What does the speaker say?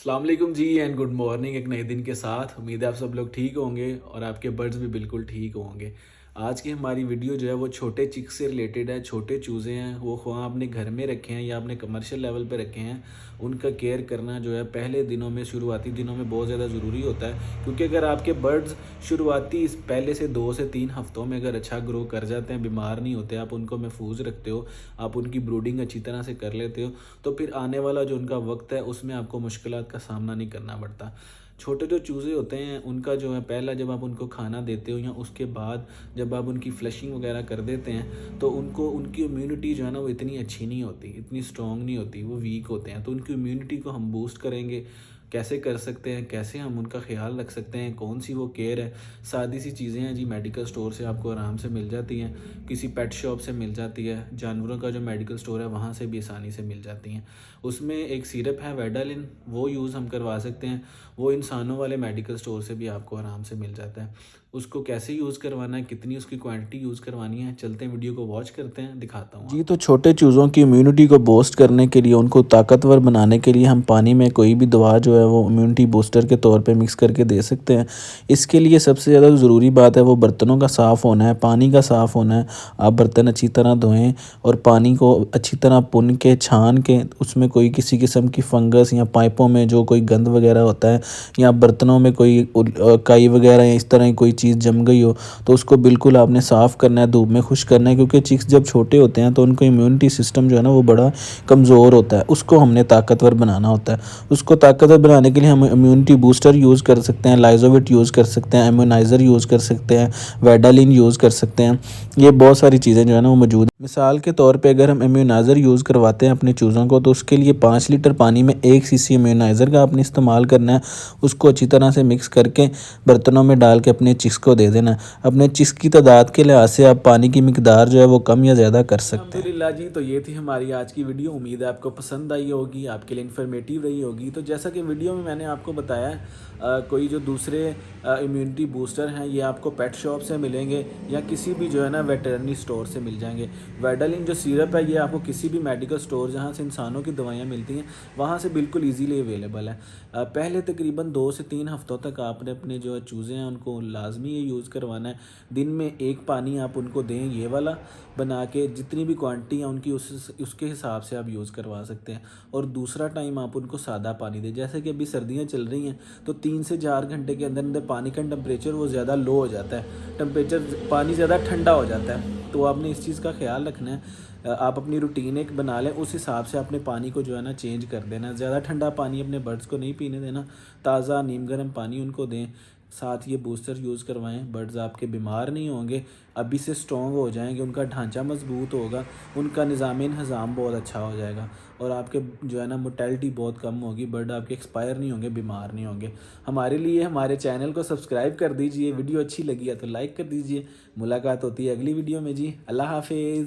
अस्सलाम वालेकुम जी and good morning. एक नए दिन के साथ उम्मीद है आप सब लोग ठीक होंगे और आपके बर्ड्स भी बिल्कुल ठीक होंगे। आज की हमारी वीडियो जो है वो छोटे चिक्स से रिलेटेड है। छोटे चूज़े हैं, वो ख्वाह आपने घर में रखे हैं या आपने कमर्शियल लेवल पे रखे हैं, उनका केयर करना जो है पहले दिनों में, शुरुआती दिनों में बहुत ज़्यादा ज़रूरी होता है। क्योंकि अगर आपके बर्ड्स शुरुआती इस पहले से 2 से 3 हफ्तों में अगर अच्छा ग्रो कर जाते हैं, बीमार नहीं होते, आप उनको महफूज रखते हो, आप उनकी ब्रूडिंग अच्छी तरह से कर लेते हो, तो फिर आने वाला जो उनका वक्त है उसमें आपको मुश्किलात का सामना नहीं करना पड़ता। छोटे जो चूज़े होते हैं उनका जो है पहला जब आप उनको खाना देते हो या उसके बाद जब आप उनकी फ्लशिंग वगैरह कर देते हैं, तो उनको उनकी इम्यूनिटी जो है ना वो इतनी अच्छी नहीं होती, इतनी स्ट्रॉन्ग नहीं होती, वो वीक होते हैं। तो उनकी इम्यूनिटी को हम बूस्ट करेंगे, कैसे कर सकते हैं, कैसे हम उनका ख्याल रख सकते हैं, कौन सी वो केयर है। सादी सी चीज़ें हैं जी, मेडिकल स्टोर से आपको आराम से मिल जाती हैं, किसी पेट शॉप से मिल जाती है, जानवरों का जो मेडिकल स्टोर है वहाँ से भी आसानी से मिल जाती हैं। उसमें एक सिरप है वेडालिन, वो यूज़ हम करवा सकते हैं। वो इंसानों वाले मेडिकल स्टोर से भी आपको आराम से मिल जाता है। उसको कैसे यूज़ करवाना है, कितनी उसकी क्वांटिटी यूज़ करवानी है, चलते हैं वीडियो को वॉच करते हैं, दिखाता हूँ जी, आपको। तो छोटे चूज़ों की इम्यूनिटी को बूस्ट करने के लिए, उनको ताकतवर बनाने के लिए हम पानी में कोई भी दवा जो है वो इम्यूनिटी बूस्टर के तौर पे मिक्स करके दे सकते हैं। इसके लिए सबसे ज़्यादा ज़रूरी बात है वो बर्तनों का साफ़ होना है, पानी का साफ़ होना है। आप बर्तन अच्छी तरह धोएँ और पानी को अच्छी तरह पुन के, छान के, उसमें कोई किसी किस्म की फंगस या पाइपों में जो कोई गंद वगैरह होता है या बर्तनों में कोई काई वगैरह या इस तरह की कोई चीज़ जम गई हो, तो उसको बिल्कुल आपने साफ़ करना है, धूप में खुश करना है। क्योंकि चिक्स जब छोटे होते हैं तो उनका इम्यूनिटी सिस्टम जो है ना वो बड़ा कमज़ोर होता है, उसको हमने ताकतवर बनाना होता है। उसको ताकतवर बनाने के लिए हम इम्यूनिटी बूस्टर यूज़ कर सकते हैं, लाइजोविट यूज़ कर सकते हैं, इम्यूनाइज़र यूज़ कर सकते हैं, वेडालिन यूज़ कर सकते हैं। ये बहुत सारी चीज़ें जो है ना वो मौजूद हैं। मिसाल के तौर पे अगर हम इम्यूनाइज़र यूज़ करवाते हैं अपने चूज़ों को, तो उसके लिए 5 लीटर पानी में 1 सीसी इम्यूनाइज़र का आपने इस्तेमाल करना है। उसको अच्छी तरह से मिक्स करके बर्तनों में डाल के अपने चिक्स को दे देना है। अपने चिक्स की तादाद के लिहाज से आप पानी की मिकदार जो है वो कम या ज़्यादा कर सकते हैं। अल्हम्दुलिल्लाह जी, तो ये थी हमारी आज की वीडियो। उम्मीद है आपको पसंद आई होगी, आपके लिए इन्फॉर्मेटिव रही होगी। तो जैसा कि वीडियो में मैंने आपको बताया कोई जो दूसरे इम्यूनिटी बूस्टर हैं ये आपको पेट शॉप से मिलेंगे या किसी भी जो है ना वेटरनरी स्टोर से मिल जाएंगे। वेडालिन जो सिरप है ये आपको किसी भी मेडिकल स्टोर जहाँ से इंसानों की दवाइयाँ मिलती हैं वहाँ से बिल्कुल ईजीली अवेलेबल है। पहले तकरीबन 2 से 3 हफ्तों तक आपने अपने जो चूज़े हैं उनको लाजमी ये यूज़ करवाना है। दिन में एक पानी आप उनको दें, ये वाला बना के, जितनी भी क्वांटिटी है उनकी उसके हिसाब से आप यूज़ करवा सकते हैं। और दूसरा टाइम आप उनको सादा पानी दें। जैसे कि अभी सर्दियाँ चल रही हैं तो 3 से 4 घंटे के अंदर अंदर पानी का टेम्परेचर वो ज़्यादा लो हो जाता है, टेम्परेचर पानी ज़्यादा ठंडा हो जाता है। तो आपने इस चीज़ का ख्याल रखना है। आप अपनी रूटीन एक बना लें, उस हिसाब से अपने पानी को जो है ना चेंज कर देना। ज़्यादा ठंडा पानी अपने बर्ड्स को नहीं पीने देना, ताज़ा नीम गर्म पानी उनको दें। साथ ये बूस्टर यूज़ करवाएं, बर्ड्स आपके बीमार नहीं होंगे, अभी से स्ट्रॉन्ग हो जाएंगे, उनका ढांचा मजबूत होगा, उनका निज़ाम इंतज़ाम बहुत अच्छा हो जाएगा और आपके जो है ना मोर्टेलिटी बहुत कम होगी, बर्ड आपके एक्सपायर नहीं होंगे, बीमार नहीं होंगे। हमारे लिए हमारे चैनल को सब्सक्राइब कर दीजिए, वीडियो अच्छी लगी है तो लाइक कर दीजिए। मुलाकात होती है अगली वीडियो में जी। अल्लाह हाफिज़।